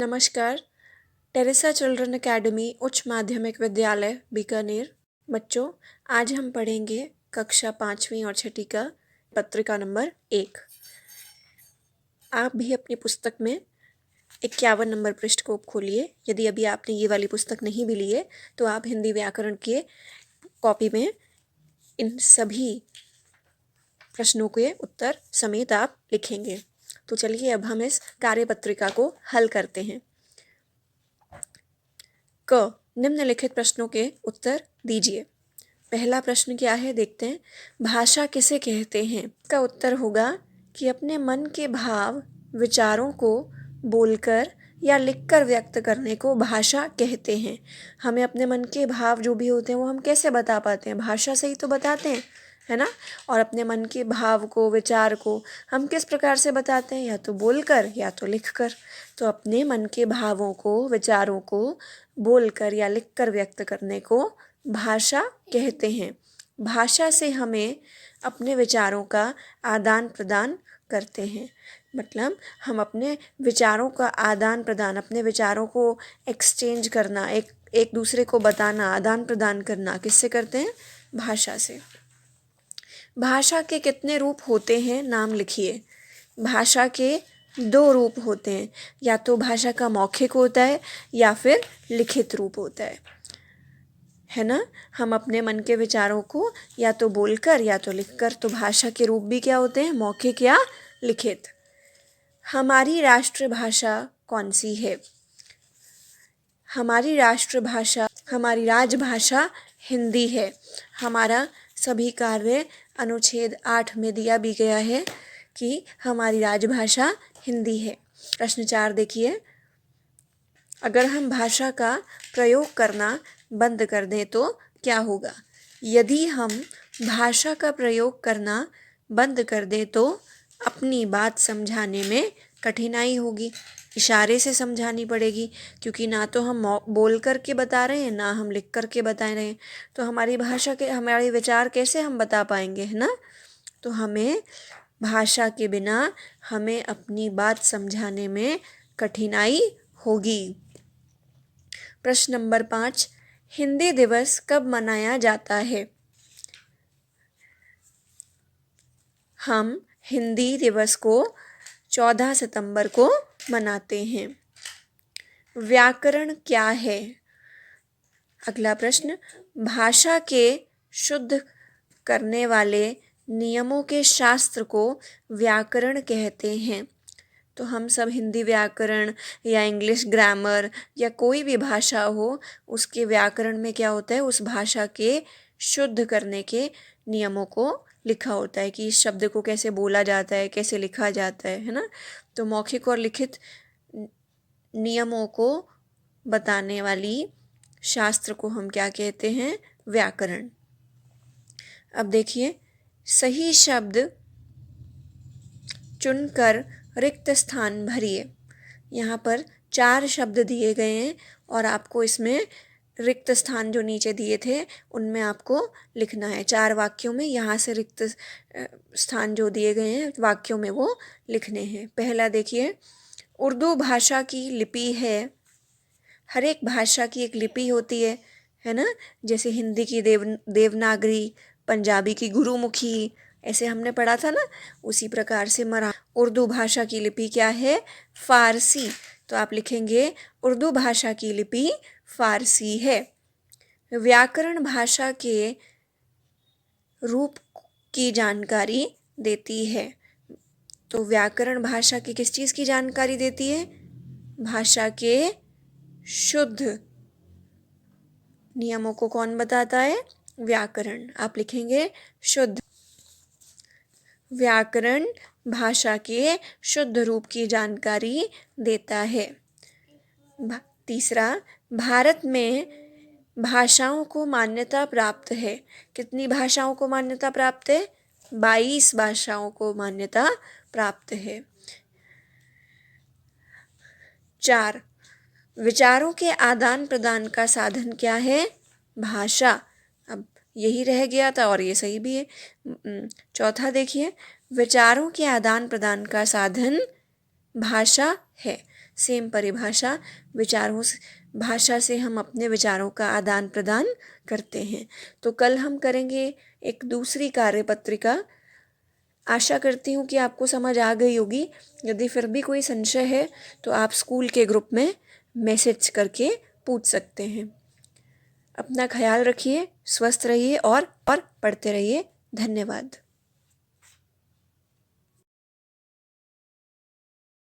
नमस्कार। Teresa children academy उच्च माध्यमिक विद्यालय बीकानेर। बच्चों, आज हम पढ़ेंगे कक्षा 5वीं और 6ठी का पत्रिका नंबर 1। आप भी अपनी पुस्तक में 51 नंबर पृष्ठ को खोलिए। यदि अभी आपने ये वाली पुस्तक नहीं भी ली है तो आप हिंदी व्याकरण के कॉपी में इन सभी प्रश्नों के उत्तर समेत आप लिखेंगे। तो चलिए अब हम इस कार्यपत्रिका को हल करते हैं। क निम्नलिखित प्रश्नों के उत्तर दीजिए। पहला प्रश्न क्या है, देखते हैं। भाषा किसे कहते हैं? इसका उत्तर होगा कि अपने मन के भाव विचारों को बोलकर या लिखकर व्यक्त करने को भाषा कहते हैं। हमें अपने मन के भाव जो भी होते हैं वो हम कैसे बता पाते हैं? भाषा से ही तो बताते हैं, है ना। और अपने मन के भाव को, विचार को हम किस प्रकार से बताते हैं? या तो बोलकर या तो लिखकर। तो अपने मन के भावों को, विचारों को बोलकर या लिखकर व्यक्त करने को भाषा कहते हैं। भाषा से हमें अपने विचारों का आदान प्रदान करते हैं। मतलब हम अपने विचारों का आदान प्रदान, अपने विचारों को एक्सचेंज करना, एक दूसरे को बताना, आदान प्रदान करना किससे करते हैं? भाषा से। भाषा के कितने रूप होते हैं? नाम लिखिए। भाषा के 2 रूप होते हैं। या तो भाषा का मौखिक होता है या फिर लिखित रूप होता है ना। हम अपने मन के विचारों को या तो बोलकर या तो लिखकर। तो भाषा के रूप भी क्या होते हैं? मौखिक या लिखित। हमारी राष्ट्रभाषा कौन सी है? हमारी राष्ट्रभाषा, हमारी राजभाषा हिंदी है। हमारा सभी कार्य अनुच्छेद 8 में दिया भी गया है कि हमारी राजभाषा हिंदी है। प्रश्न 4 देखिए। अगर हम भाषा का प्रयोग करना बंद कर दें तो क्या होगा? यदि हम भाषा का प्रयोग करना बंद कर दें तो अपनी बात समझाने में कठिनाई होगी। इशारे से समझानी पड़ेगी, क्योंकि ना तो हम बोल कर के बता रहे हैं, ना हम लिख कर के बता रहे हैं। तो हमारी भाषा के, हमारे विचार कैसे हम बता पाएंगे, है ना। तो हमें भाषा के बिना हमें अपनी बात समझाने में कठिनाई होगी। प्रश्न नंबर 5, हिंदी दिवस कब मनाया जाता है? हम हिंदी दिवस को 14 सितंबर को मनाते हैं। व्याकरण क्या है? अगला प्रश्न, भाषा के शुद्ध करने वाले नियमों के शास्त्र को व्याकरण कहते हैं। तो हम सब हिंदी व्याकरण या इंग्लिश ग्रामर या कोई भी भाषा हो, उसके व्याकरण में क्या होता है? उस भाषा के शुद्ध करने के नियमों को लिखा होता है कि इस शब्द को कैसे बोला जाता है, कैसे लिखा जाता है ना। तो मौखिक और लिखित नियमों को बताने वाली शास्त्र को हम क्या कहते हैं? व्याकरण। अब देखिए, सही शब्द चुनकर रिक्त स्थान भरिए। यहाँ पर 4 शब्द दिए गए हैं और आपको इसमें रिक्त स्थान जो नीचे दिए थे उनमें आपको लिखना है। 4 वाक्यों में यहाँ से रिक्त स्थान जो दिए गए हैं वाक्यों में वो लिखने हैं। पहला देखिए, उर्दू भाषा की लिपि है। हर एक भाषा की एक लिपि होती है ना। जैसे हिंदी की देवनागरी, पंजाबी की गुरुमुखी, ऐसे हमने पढ़ा था ना। उसी प्रकार से उर्दू भाषा की लिपि क्या है? फारसी। तो आप लिखेंगे उर्दू भाषा की लिपि फारसी है। व्याकरण भाषा के रूप की जानकारी देती है। तो व्याकरण भाषा की किस चीज़ की जानकारी देती है? भाषा के शुद्ध नियमों को कौन बताता है? व्याकरण। आप लिखेंगे शुद्ध। व्याकरण भाषा के शुद्ध रूप की जानकारी देता है। तीसरा, भारत में भाषाओं को मान्यता प्राप्त है। कितनी भाषाओं को मान्यता प्राप्त है? 22 भाषाओं को मान्यता प्राप्त है। 4, विचारों के आदान प्रदान का साधन क्या है? भाषा। अब यही रह गया था और ये सही भी है। चौथा देखिए, विचारों के आदान प्रदान का साधन भाषा है। सेम परिभाषा, भाषा से हम अपने विचारों का आदान प्रदान करते हैं। तो कल हम करेंगे एक दूसरी कार्यपत्रिका। आशा करती हूँ कि आपको समझ आ गई होगी। यदि फिर भी कोई संशय है तो आप स्कूल के ग्रुप में मैसेज करके पूछ सकते हैं। अपना ख्याल रखिए, स्वस्थ रहिए और पढ़ते रहिए। धन्यवाद।